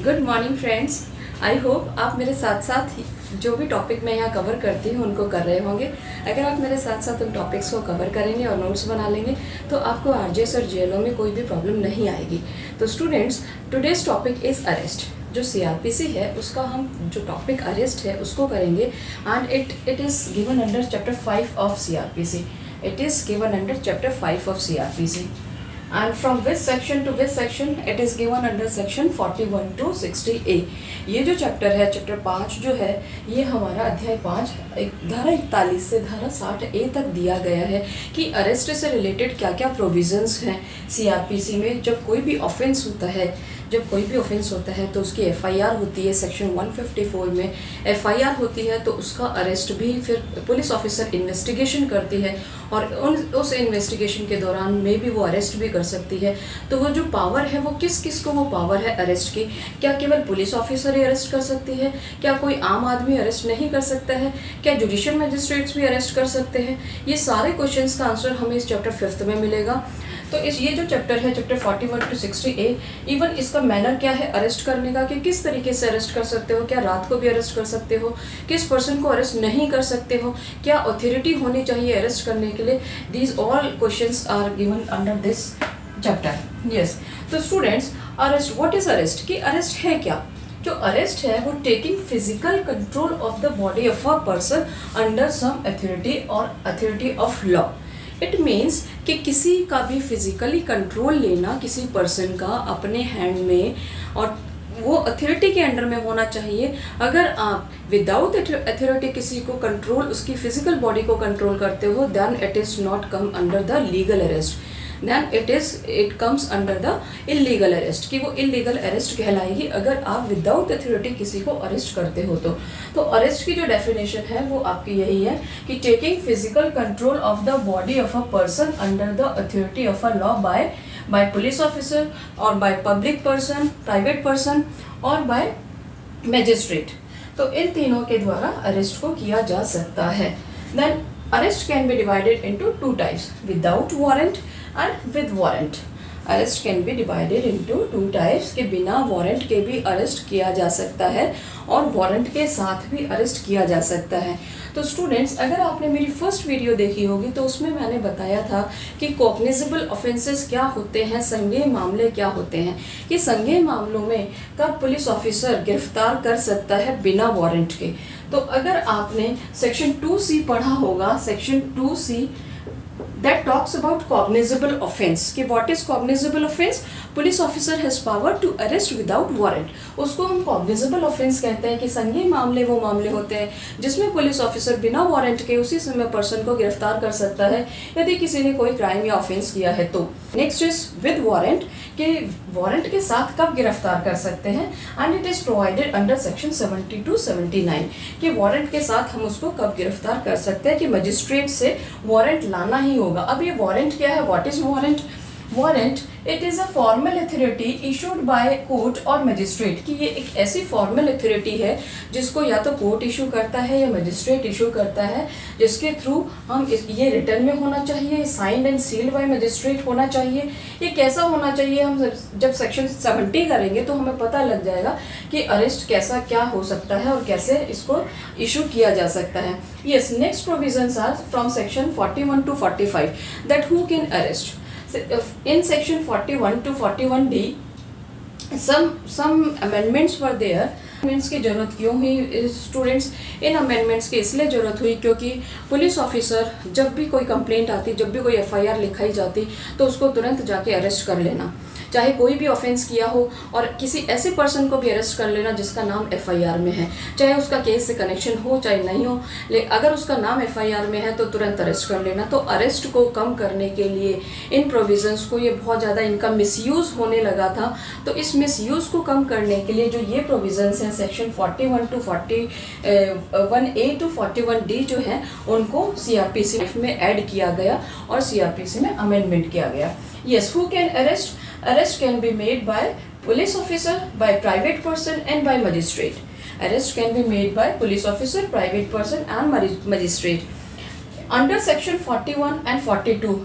Good morning friends. I hope आप मेरे साथ साथ ही जो भी टॉपिक मैं यहाँ कवर करती हूँ उनको कर रहे होंगे। अगर आप मेरे साथ साथ उन टॉपिक्स को कवर करेंगे और नोट्स बना लेंगे तो आपको आरजेएस और जेएलओ में कोई भी प्रॉब्लम नहीं आएगी। तो students, today's topic is arrest. जो सीआरपीसी है उसका हम जो टॉपिक अरेस्ट है उसको करेंगे and it is given under chapter 5 of CrPC. It is given under chapter 5 of CrPC and from which section to which section it is given under section 41 to 60A। ये जो chapter है, chapter 5 जो है, ये हमारा अध्याय 5 धारा 41 से धारा 60A तक दिया गया है कि अरेस्ट से रिलेटेड क्या क्या प्रोविजंस हैं सीआरपीसी में। जब कोई भी ऑफेंस होता है तो उसकी एफआईआर होती है। सेक्शन 154 में एफआईआर होती है तो उसका अरेस्ट भी फिर पुलिस ऑफिसर इन्वेस्टिगेशन करती है और उस इन्वेस्टिगेशन के दौरान में भी वो अरेस्ट भी कर सकती है। तो वो जो पावर है वो किस को वो पावर है अरेस्ट की? क्या केवल पुलिस ऑफिसर ही अरेस्ट कर सकती है? क्या कोई आम आदमी अरेस्ट नहीं कर सकता है? क्या जुडिशियल मजिस्ट्रेट्स भी अरेस्ट कर सकते हैं? ये सारे क्वेश्चंस का आंसर हमें इस चैप्टर 5 में मिलेगा। तो ये जो चैप्टर है, चैप्टर 41 to 60A, इवन इसका मैनर क्या है अरेस्ट करने का, कि किस तरीके से अरेस्ट कर सकते हो, क्या रात को भी अरेस्ट कर सकते हो, किस पर्सन को अरेस्ट नहीं कर सकते हो, क्या अथॉरिटी होनी चाहिए अरेस्ट करने के लिए। These all questions are given under this chapter. Yes, तो students, arrest, what is arrest? कि अरेस्ट है क्या? जो अरेस्ट है वो taking physical control of the body of a person under some authority और authority of law. It means कि किसी का भी फिजिकली कंट्रोल लेना किसी पर्सन का अपने हैंड में, और वो अथॉरिटी के अंडर में होना चाहिए। अगर आप विदाउट अथॉरिटी किसी को कंट्रोल, उसकी फिजिकल बॉडी को कंट्रोल करते हो, then it is not come under the legal arrest, then it comes under the illegal arrest, कि वो इलीगल अरेस्ट कहलाएगी अगर आप विदाउट अथॉरिटी किसी को अरेस्ट करते हो। तो अरेस्ट की जो डेफिनेशन है वो आपकी यही है कि taking physical control of the body of a person under the authority of a law by police officer और by public person, private person और बाय मैजिस्ट्रेट। तो इन तीनों के द्वारा अरेस्ट को किया जा सकता है। Then arrest can be divided into two types, without warrant and with warrant। Arrest can be divided into two types, के बिना वारंट के भी अरेस्ट किया जा सकता है और वारंट के साथ भी अरेस्ट किया जा सकता है। तो स्टूडेंट्स, अगर आपने मेरी फर्स्ट वीडियो देखी होगी तो उसमें मैंने बताया था कि कॉग्निजेबल ऑफेंसेस क्या होते हैं, संज्ञेय मामले क्या होते हैं, कि संज्ञेय मामलों में कब पुलिस ऑफिसर गिरफ्तार कर सकता है बिना वारंट के। तो अगर आपने सेक्शन 2C पढ़ा होगा, section 2C that talks about cognizable offense, कि what is cognizable offense? Police officer has power to arrest without warrant. उसको हम cognizable offense कहते हैं कि संज्ञेय मामले वो मामले होते हैं जिसमें पुलिस ऑफिसर बिना वारंट के उसी समय पर्सन को गिरफ्तार कर सकता है यदि किसी ने कोई क्राइम या ऑफेंस किया है तो। नेक्स्ट इज विद वारंट, कि वारंट के साथ कब गिरफ्तार कर सकते हैं, and it is provided under section 70 to 79, कि वारंट के साथ हम उसको कब गिरफ्तार कर सकते हैं, कि मजिस्ट्रेट से वारंट लाना ही होगा। अब ये वारंट क्या है? What is warrant? Warrant it is a formal authority issued by court और मजिस्ट्रेट, कि ये एक ऐसी फॉर्मल अथॉरिटी है जिसको या तो कोर्ट इशू करता है या मजिस्ट्रेट इशू करता है, जिसके थ्रू हम ये रिटर्न में होना चाहिए, signed and sealed by magistrate होना चाहिए। ये कैसा होना चाहिए? हम जब सेक्शन 70 करेंगे तो हमें पता लग जाएगा कि अरेस्ट कैसा क्या हो सकता है और कैसे इसको इशू किया जा सकता है। Yes, next provisions are from section 41 to 45 that who can arrest. In section 41 to 41D, some amendments were there। Amendments की ज़रूरत क्यों हुई स्टूडेंट्स? इन अमेंडमेंट्स की इसलिए ज़रूरत हुई क्योंकि पुलिस ऑफिसर जब भी कोई कंप्लेंट आती, जब भी कोई एफआईआर लिखाई जाती तो उसको तुरंत जाके अरेस्ट कर लेना, चाहे कोई भी ऑफेंस किया हो, और किसी ऐसे पर्सन को भी अरेस्ट कर लेना जिसका नाम एफआईआर में है, चाहे उसका केस से कनेक्शन हो चाहे नहीं हो, लेकिन अगर उसका नाम एफआईआर में है तो तुरंत अरेस्ट कर लेना। तो अरेस्ट को कम करने के लिए इन प्रोविजंस को, ये बहुत ज़्यादा इनका मिसयूज़ होने लगा था, तो इस मिसयूज़ को कम करने के लिए जो ये प्रोविजंस हैं section 41 to 41A to 41D जो है उनको सीआरपीसी में ऐड किया गया और सीआरपीसी में अमेंडमेंट किया गया। Yes, who can arrest? Arrest can be made by police officer, by private person and by magistrate। Arrest can be made by police officer, private person and magistrate। Under section 41 and 42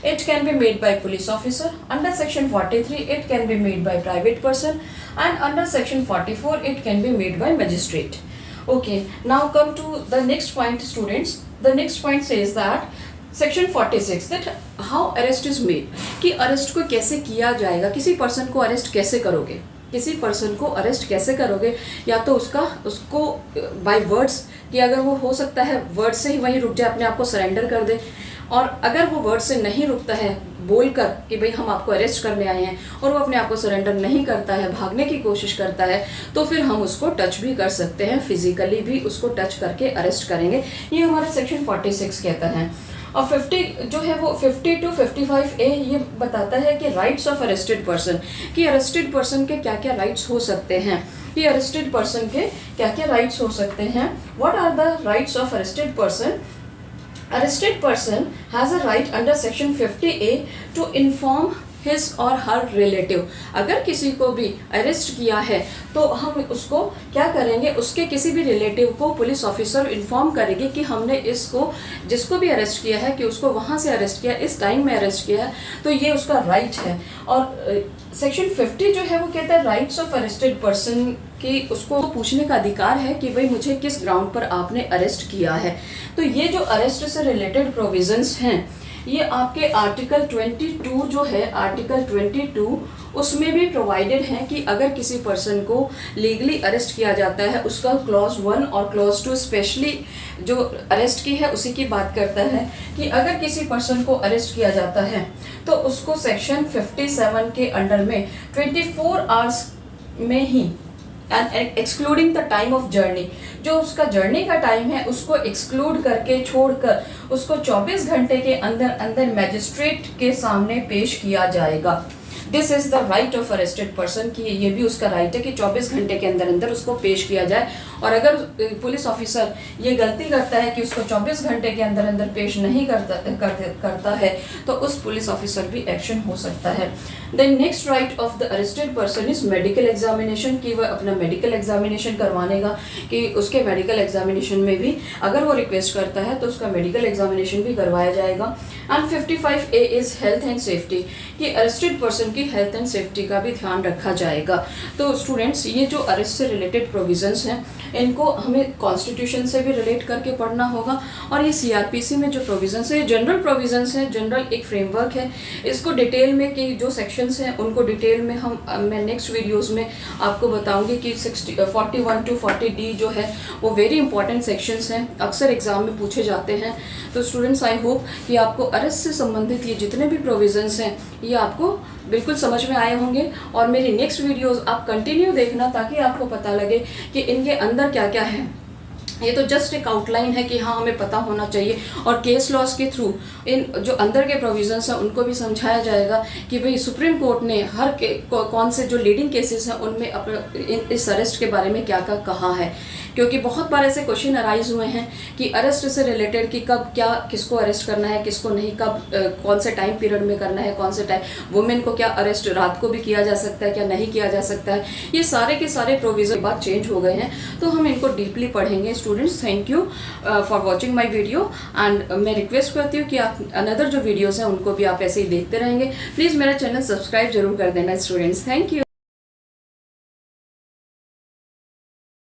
it can be made by police officer. Under section 43 it can be made by private person, and under section 44 it can be made by magistrate. Okay, now come to the next point students. The next point says that section 46 that how arrest is made, कि arrest को कैसे किया जाएगा, किसी person को arrest कैसे करोगे, किसी पर्सन को अरेस्ट कैसे करोगे, या तो उसको बाय वर्ड्स, कि अगर वो हो सकता है वर्ड से ही वहीं रुक जाए, अपने आप को सरेंडर कर दे, और अगर वो वर्ड से नहीं रुकता है बोलकर कि भाई हम आपको अरेस्ट करने आए हैं, और वो अपने आप को सरेंडर नहीं करता है, भागने की कोशिश करता है, तो फिर हम उसको टच भी कर सकते हैं, फिजिकली भी उसको टच करके अरेस्ट करेंगे। ये हमारा सेक्शन 46 कहता है। और 50 जो है वो 50 to 55A ये बताता है कि राइट्स ऑफ अरेस्टेड पर्सन, कि अरेस्टेड पर्सन के क्या क्या राइट्स हो सकते हैं, कि अरेस्टेड पर्सन के क्या क्या राइट्स हो सकते हैं। What are the rights of arrested person? Arrested person has a right under section 50A to inform his or her relative. अगर किसी को भी अरेस्ट किया है तो हम उसको क्या करेंगे, उसके किसी भी रिलेटिव को पुलिस ऑफिसर इन्फॉर्म करेगी कि हमने इसको, जिसको भी अरेस्ट किया है, कि उसको वहाँ से अरेस्ट किया, इस टाइम में अरेस्ट किया है, तो ये उसका राइट है। और सेक्शन 50 जो है वो कहता है राइट्स ऑफ अरेस्टेड पर्सन, कि उसको पूछने का अधिकार है कि भाई मुझे किस ग्राउंड पर आपने अरेस्ट किया है। तो ये जो अरेस्ट से रिलेटेड प्रोविजंस हैं ये आपके आर्टिकल 22 जो है, आर्टिकल 22 उसमें भी प्रोवाइडेड है कि अगर किसी पर्सन को लीगली अरेस्ट किया जाता है, उसका क्लॉज 1 और क्लॉज 2 स्पेशली जो अरेस्ट की है उसी की बात करता है, कि अगर किसी पर्सन को अरेस्ट किया जाता है तो उसको सेक्शन 57 के अंडर में 24 आवर्स में ही, and excluding the time of journey, जो उसका जर्नी का टाइम है उसको एक्सक्लूड करके छोड़कर उसको 24 घंटे के अंदर अंदर मैजिस्ट्रेट के सामने पेश किया जाएगा। This is the right of arrested person, कि ये भी उसका राइट है कि 24 घंटे के अंदर अंदर उसको पेश किया जाए। और अगर पुलिस ऑफिसर ये गलती करता है कि उसको 24 घंटे के अंदर अंदर पेश नहीं करता है तो उस पुलिस ऑफिसर भी एक्शन हो सकता है। Then next right of the arrested person is medical examination, कि वह अपना मेडिकल एग्जामिनेशन करवानेगा, कि उसके मेडिकल एग्जामिनेशन में भी अगर वो रिक्वेस्ट करता है तो उसका मेडिकल एग्जामिनेशन भी करवाया जाएगा। And 55A is health and safety, कि अरेस्टेड पर्सन की हेल्थ एंड सेफ्टी का भी ध्यान रखा जाएगा। तो स्टूडेंट्स ये जो अरेस्ट से रिलेटेड प्रोविजंस हैं इनको हमें कॉन्स्टिट्यूशन से भी रिलेट करके पढ़ना होगा, और ये CRPC में जो प्रोविजंस है जनरल प्रोविजंस है, जनरल एक फ्रेमवर्क है। इसको डिटेल में कि जो सेक्शंस हैं उनको डिटेल में मैं नेक्स्ट वीडियोस में आपको बताऊंगी कि 41 to 40D जो है वो वेरी इंपॉर्टेंट सेक्शंस हैं, अक्सर एग्जाम में पूछे जाते हैं। तो स्टूडेंट्स आई होप कि आपको अरेस्ट से संबंधित ये जितने भी प्रोविजंस हैं ये आपको बिल्कुल समझ में आए होंगे, और मेरी नेक्स्ट वीडियोस आप कंटिन्यू देखना ताकि आपको पता लगे कि इनके अंदर क्या क्या है। ये तो जस्ट एक आउटलाइन है कि हाँ हमें पता होना चाहिए, और केस लॉस के थ्रू इन जो अंदर के प्रोविजंस हैं उनको भी समझाया जाएगा कि भाई सुप्रीम कोर्ट ने कौन से जो लीडिंग केसेस हैं उनमें इस अरेस्ट के बारे में क्या क्या कहा है। क्योंकि बहुत बार ऐसे क्वेश्चन अराइज हुए हैं कि अरेस्ट से रिलेटेड कि कब क्या किसको अरेस्ट करना है, किसको नहीं, कब कौन से टाइम पीरियड में करना है, कौन से टाइम, वुमेन को क्या अरेस्ट रात को भी किया जा सकता है, क्या नहीं किया जा सकता है। ये सारे के सारे प्रोविजन बाद चेंज हो गए हैं, तो हम इनको डीपली पढ़ेंगे। Students thank you for watching my video, and मैं रिक्वेस्ट करती हूँ कि आप अनदर जो वीडियोज़ हैं उनको भी आप ऐसे ही देखते रहेंगे। प्लीज़ मेरा चैनल सब्सक्राइब जरूर कर देना स्टूडेंट्स। Thank you.